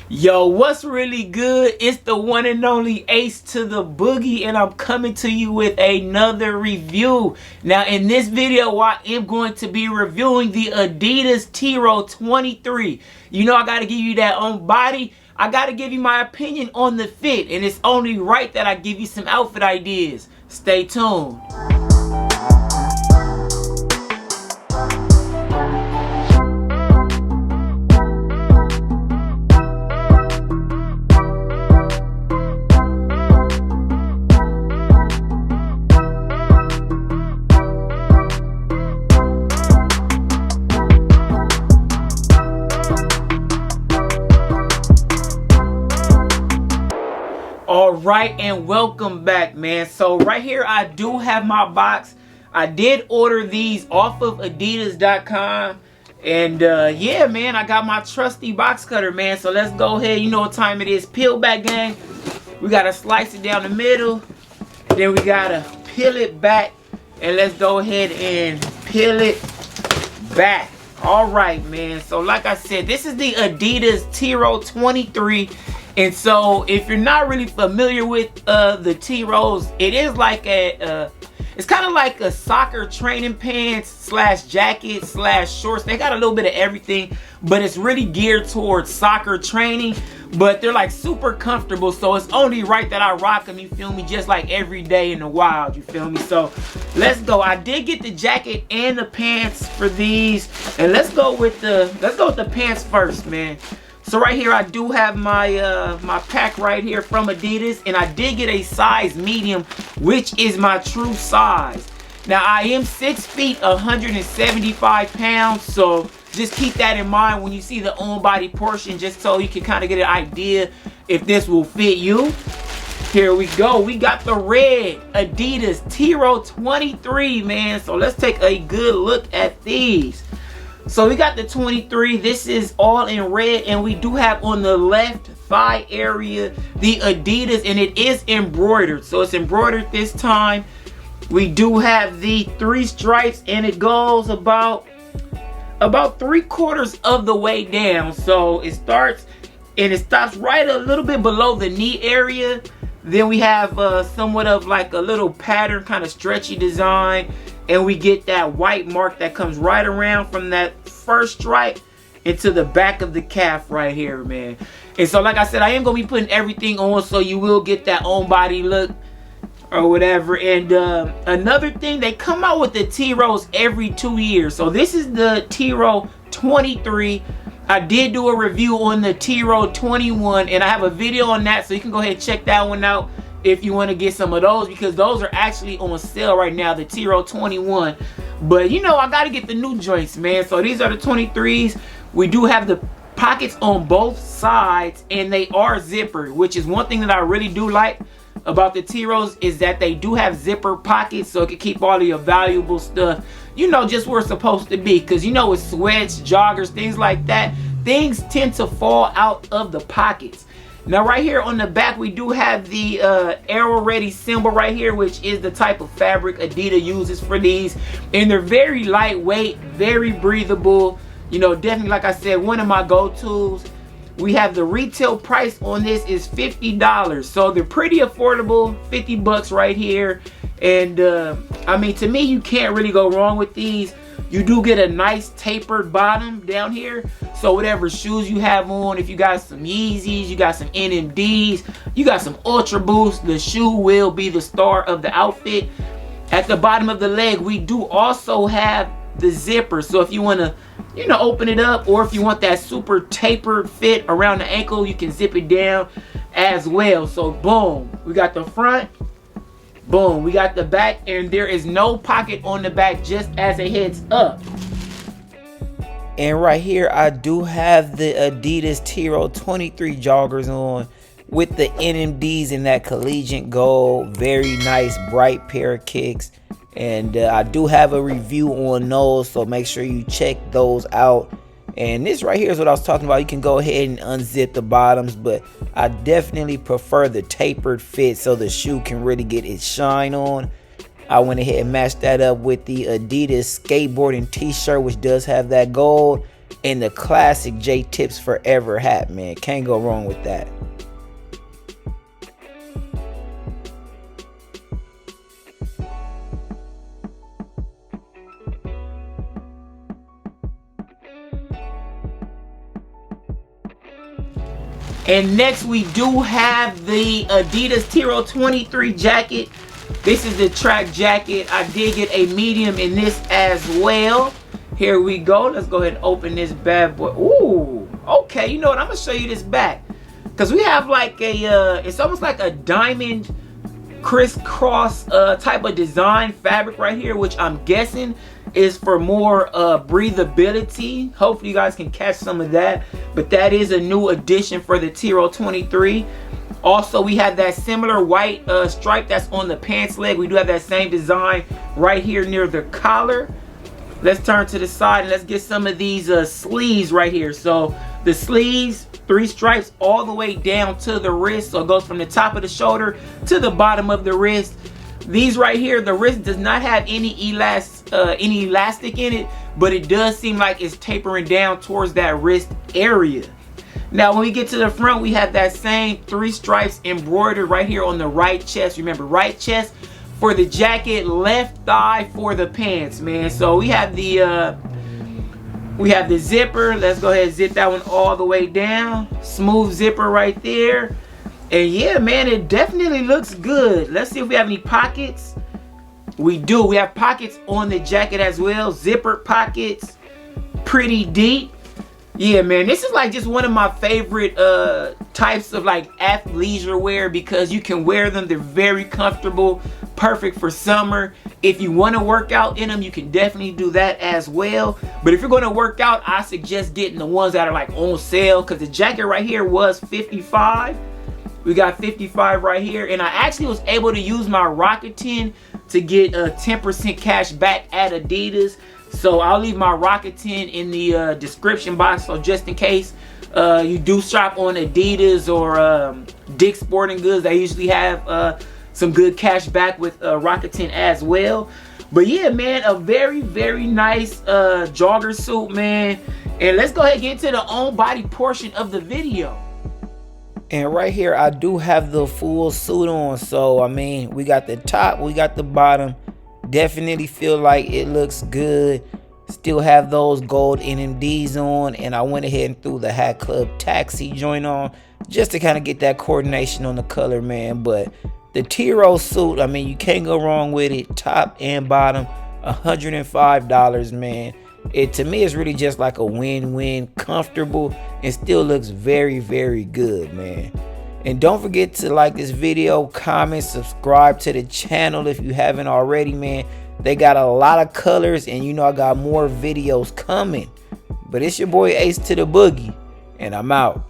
Yo, what's really good? It's the one and only Ace to the Boogie, and I'm coming to you with another review. Now, in this video, I am going to be reviewing the Adidas Tiro 23. You know, I got to give you that on body. I got to give you my opinion on the fit, and it's only right that I give you some outfit ideas. Stay tuned. Alright, and welcome back, man. So right here I do have my box. I did order these off of Adidas.com. And yeah, man, I got my trusty box cutter, man. So let's go ahead. You know what time it is. Peel back, gang. We gotta slice it down the middle. Then we gotta peel it back. And let's go ahead and peel it back. Alright, man. So like I said, this is the Adidas Tiro 23. And so, if you're not really familiar with the Tiros, it is like it's kind of like a soccer training pants slash jacket slash shorts. They got a little bit of everything, but it's really geared towards soccer training. But they're like super comfortable, so it's only right that I rock them, you feel me, just like every day in the wild, you feel me? So, let's go. I did get the jacket and the pants for these, and let's go with the pants first, man. So right here I do have my my pack right here from Adidas, and I did get a size medium, which is my true size. Now I am 6 feet 175 pounds, so just keep that in mind when you see the on body portion, just so you can kind of get an idea if this will fit you. Here we go. We got the red Adidas Tiro 23, man. So let's take a good look at these. So we got the 23. This is all in red, and we do have on the left thigh area the Adidas, and it is embroidered. So it's embroidered this time. We do have the 3 stripes, and it goes about 3/4 of the way down. So it starts and it stops right a little bit below the knee area. Then we have somewhat of like a little pattern, kind of stretchy design. And we get that white mark that comes right around from that first stripe into the back of the calf right here, man. And so like I said, I am going to be putting everything on, so you will get that on body look or whatever. And another thing, they come out with the Tiros every 2 years. So this is the Tiro 23. I did do a review on the Tiro 21, and I have a video on that, so you can go ahead and check that one out if you want to get some of those, because those are actually on sale right now, the Tiro 21. But you know, I got to get the new joints, man. So these are the 23s. We do have the pockets on both sides, and they are zippered, which is one thing that I really do like about the Tiros, is that they do have zipper pockets, so it can keep all of your valuable stuff, you know, just where it's supposed to be. Because you know, with sweats, joggers, things like that, things tend to fall out of the pockets. Now right here on the back, we do have the Aero Ready symbol right here, which is the type of fabric Adidas uses for these. And they're very lightweight, very breathable. You know, definitely, like I said, one of my go-tos. We have the retail price on this is $50. So they're pretty affordable, 50 bucks right here. And I mean, to me, you can't really go wrong with these. You do get a nice tapered bottom down here. So whatever shoes you have on, if you got some Yeezys, you got some NMDs, you got some Ultra Boosts, the shoe will be the star of the outfit. At the bottom of the leg, we do also have the zipper. So if you want to, you know, open it up, or if you want that super tapered fit around the ankle, you can zip it down as well. So boom, we got the front. Boom, we got the back, and there is no pocket on the back, just as a heads up. And right here, I do have the Adidas Tiro 23 joggers on with the NMDs in that collegiate gold. Very nice, bright pair of kicks. And I do have a review on those, so make sure you check those out. And this right here is what I was talking about. You can go ahead and unzip the bottoms, but I definitely prefer the tapered fit so the shoe can really get its shine on. I went ahead and matched that up with the Adidas skateboarding t-shirt, which does have that gold. and the classic J Tips Forever hat, man. Can't go wrong with that. And next we do have the Adidas Tiro 23 jacket. This is the track jacket. I did get a medium in this as well. Here we go. Let's go ahead and open this bad boy. Ooh, okay. You know what? I'm gonna show you this back, because we have like a it's almost like a diamond crisscross type of design fabric right here, which I'm guessing is for more breathability. Hopefully you guys can catch some of that, but that is a new addition for the Tiro 23. Also, we have that similar white stripe that's on the pants leg. We do have that same design right here near the collar. Let's turn to the side and let's get some of these sleeves right here. So the sleeves, 3 stripes all the way down to the wrist. So it goes from the top of the shoulder to the bottom of the wrist. These right here, the wrist does not have any elastic in it, but it does seem like it's tapering down towards that wrist area. Now when we get to the front, we have that same 3 stripes embroidered right here on the right chest. Remember, right chest for the jacket, left thigh for the pants, man. So we have the zipper. Let's go ahead and zip that one all the way down. Smooth zipper right there. And yeah, man, it definitely looks good. Let's see if we have any pockets. We do. We have pockets on the jacket as well. Zippered pockets. Pretty deep. Yeah, man, this is like just one of my favorite types of like athleisure wear, because you can wear them. They're very comfortable. Perfect for summer. If you want to work out in them, you can definitely do that as well. But if you're going to work out, I suggest getting the ones that are like on sale, because the jacket right here was $55. We got 55 right here, and I actually was able to use my Rakuten to get a 10% cash back at Adidas. So I'll leave my Rakuten in the description box, so just in case you do shop on Adidas or Dick's Sporting Goods, they usually have some good cash back with Rakuten as well. But yeah, man, a very, very nice jogger suit, man. And let's go ahead and get into the on body portion of the video. And right here, I do have the full suit on. So, I mean, we got the top, we got the bottom. Definitely feel like it looks good. Still have those gold NMDs on. And I went ahead and threw the Hat Club Taxi joint on, just to kind of get that coordination on the color, man. But the Tiro suit, I mean, you can't go wrong with it. Top and bottom, $105, man. It, to me, is really just like a win-win, comfortable, and still looks very, very good, man. And don't forget to like this video, comment, subscribe to the channel if you haven't already, man. They got a lot of colors, and you know I got more videos coming. But it's your boy Ace to the Boogie, and I'm out.